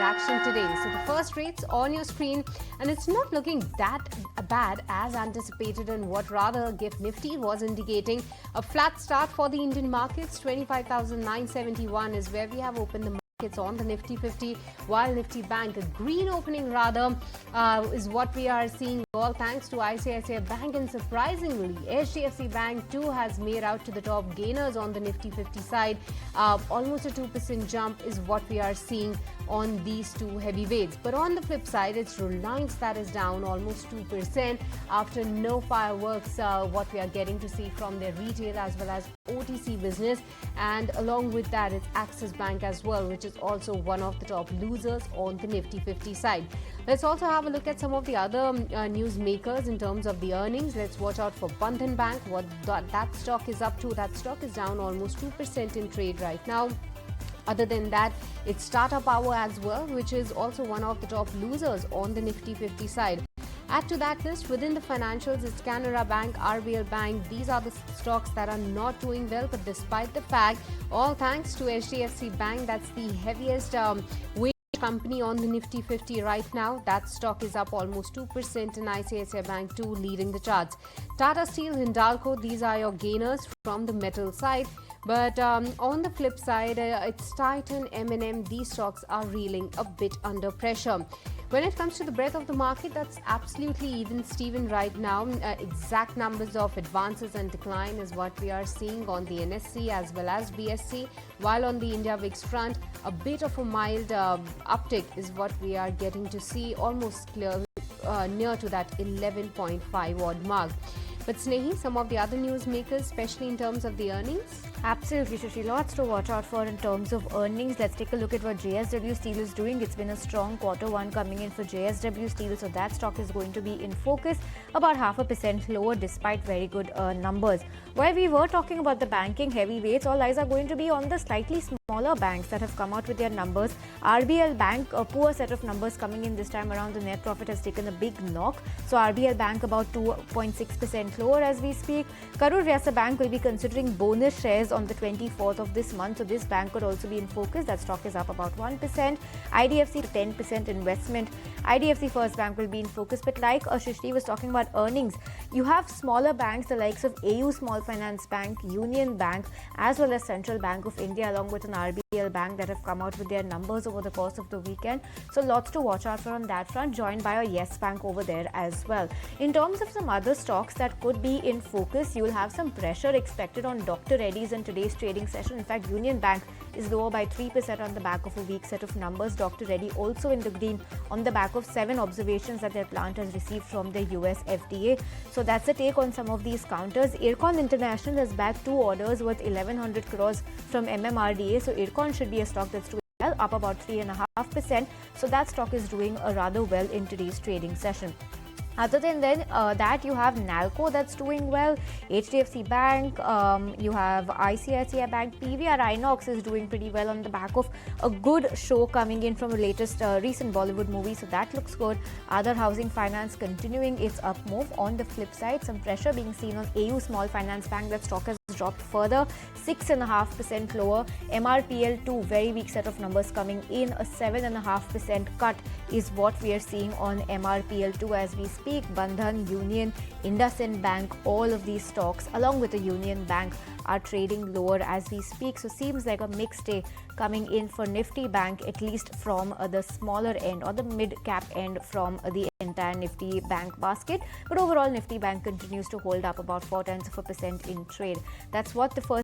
action today. So the first rates on your screen, and it's not looking that bad as anticipated, and what rather GIFT Nifty was indicating a flat start for the Indian markets. 25,971 is where we have opened the markets on the Nifty 50, while Nifty Bank, a green opening rather, is what we are seeing, all thanks to ICICI Bank, and surprisingly HDFC Bank too has made out to the top gainers on the Nifty 50 side. Almost a 2% jump is what we are seeing on these two heavyweights. But on the flip side, it's Reliance that is down almost 2% after no fireworks, what we are getting to see from their retail as well as OTC business, and along with that it's Axis Bank as well, which is also one of the top losers on the Nifty 50 side. Let's also have a look at some of the other news makers in terms of the earnings. Let's watch out for Bandhan Bank, what that stock is up to. That stock is down almost 2% in trade right now. Other than that, it's Tata Power as well, which is also one of the top losers on the Nifty 50 side. Add to that list within the financials, it's Canara Bank, RBL Bank. These are the stocks that are not doing well, but despite the fact, all thanks to HDFC Bank, that's the heaviest weight company on the Nifty 50 right now. That stock is up almost 2%, and ICICI Bank too leading the charts. Tata Steel, Hindalco, these are your gainers from the metal side. But on the flip side, it's Titan, M&M. These stocks are reeling a bit under pressure. When it comes to the breadth of the market, that's absolutely even Steven right now. Exact numbers of advances and decline is what we are seeing on the NSE as well as BSE, while on the India VIX front, a bit of a mild uptick is what we are getting to see, almost clear near to that 11.5 odd mark. But Snehi, some of the other news makers, especially in terms of the earnings? Absolutely, Shashi. Lots to watch out for in terms of earnings. Let's take a look at what JSW Steel is doing. It's been a strong Q1 coming in for JSW Steel, so that stock is going to be in focus, about 0.5% lower despite very good numbers. While we were talking about the banking heavyweights, all eyes are going to be on the slightly smaller banks that have come out with their numbers. RBL Bank, a poor set of numbers coming in this time around. The net profit has taken a big knock. So RBL Bank about 2.6% lower as we speak. Karur Vyasa Bank will be considering bonus shares on the 24th of this month, so this bank could also be in focus. That stock is up about 1%. IDFC 10% investment. IDFC First Bank will be in focus. But like Shishti was talking about earnings, you have smaller banks, the likes of AU Small Finance Bank, Union Bank, as well as Central Bank of India, along with an RBL Bank, that have come out with their numbers over the course of the weekend. So lots to watch out for on that front, joined by a Yes Bank over there as well. In terms of some other stocks that could be in focus, you will have some pressure expected on Dr. Reddy's in today's trading session. In fact, Union Bank is lower by 3% on the back of a weak set of numbers. Dr. Reddy also in the green on the back of 7 observations that their plant has received from the US FDA. So that's a take on some of these counters. Ircon International has bagged 2 orders worth 1100 crores from MMRDA. So Ircon should be a stock that's doing well, up about 3.5%. So that stock is doing rather well in today's trading session. Other than that, you have Nalco that's doing well, HDFC Bank, you have ICICI Bank, PVR Inox is doing pretty well on the back of a good show coming in from a latest recent Bollywood movie, so that looks good. Other Housing Finance continuing its up move. On the flip side, some pressure being seen on AU Small Finance Bank. That stock has dropped further, 6.5% lower. MRPL 2, very weak set of numbers coming in, a 7.5% cut is what we are seeing on MRPL 2 as we speak. Bandhan, Union, IndusInd Bank, all of these stocks along with the Union Bank are trading lower as we speak. So seems like a mixed day coming in for Nifty Bank, at least from the smaller end or the mid cap end from the entire Nifty Bank basket. But overall, Nifty Bank continues to hold up about 0.4% in trade. That's what the first